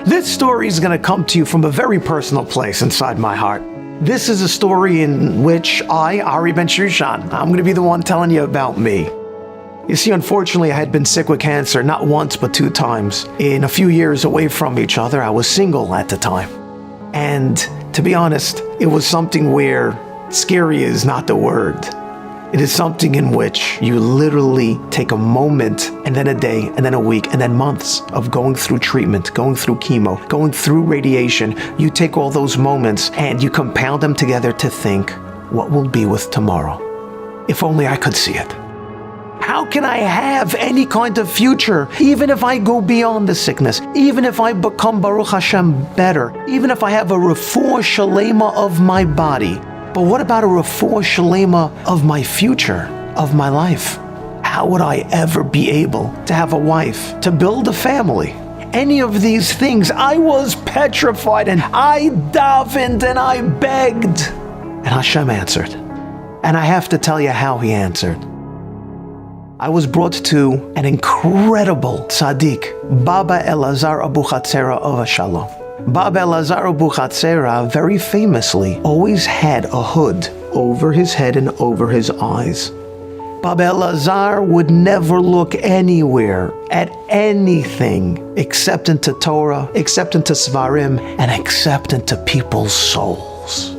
This story is going to come to you from a very personal place inside my heart. This is a story in which I, Ari Bensoussan, I'm going to be the one telling you about me. You see, unfortunately, I had been sick with cancer, not once, but 2 times. In a few years away from each other, I was single at the time. And to be honest, it was something where scary is not the word. It is something in which you literally take a moment, and then a day, and then a week, and then months of going through treatment, going through chemo, going through radiation. You take all those moments and you compound them together to think, what will be with tomorrow? If only I could see it. How can I have any kind of future, even if I go beyond the sickness, even if I become, Baruch Hashem, better, even if I have a refuah shalema of my body? But what about a refuah shalema of my future, of my life? How would I ever be able to have a wife, to build a family? Any of these things, I was petrified, and I davened and I begged. And Hashem answered. And I have to tell you how He answered. I was brought to an incredible tzaddik, Baba Elazar Abu Chatzera of Shalom. Baba Elazar Abu Chatzera very famously always had a hood over his head and over his eyes. Baba Elazar would never look anywhere at anything except into Torah, except into Svarim, and except into people's souls.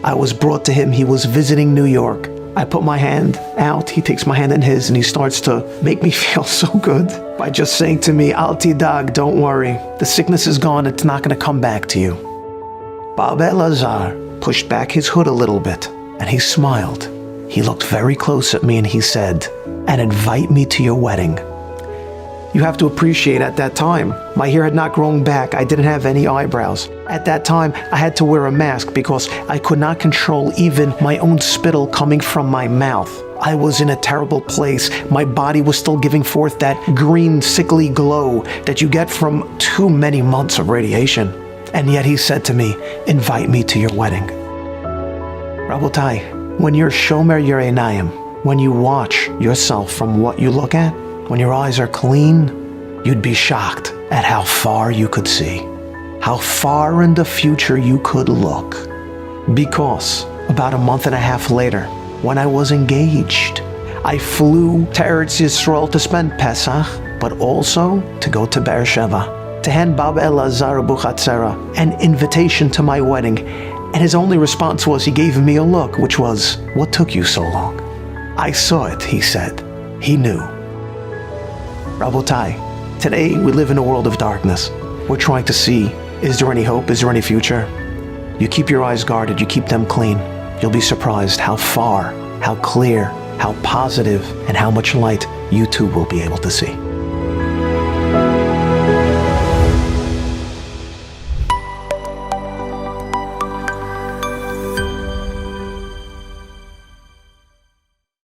I was brought to him. He was visiting New York. I put my hand out, he takes my hand in his, and he starts to make me feel so good by just saying to me, Al tidag, don't worry. The sickness is gone, it's not going to come back to you. Baba Elazar pushed back his hood a little bit, and he smiled. He looked very close at me and he said, and invite me to your wedding. You have to appreciate at that time, my hair had not grown back, I didn't have any eyebrows. At that time, I had to wear a mask because I could not control even my own spittle coming from my mouth. I was in a terrible place. My body was still giving forth that green, sickly glow that you get from too many months of radiation. And yet he said to me, invite me to your wedding. Rabotai, when you're shomer your einayim, when you watch yourself from what you look at, when your eyes are clean, you'd be shocked at how far you could see, how far in the future you could look. Because about a month and a half later, when I was engaged, I flew to Eretz Yisrael to spend Pesach, but also to go to Beersheba, to hand Baba Elazar Abu Chatzera an invitation to my wedding. And his only response was, he gave me a look, which was, what took you so long? I saw it, he said. He knew. Rabotai, today we live in a world of darkness. We're trying to see, is there any hope? Is there any future? You keep your eyes guarded, you keep them clean. You'll be surprised how far, how clear, how positive, and how much light you too will be able to see.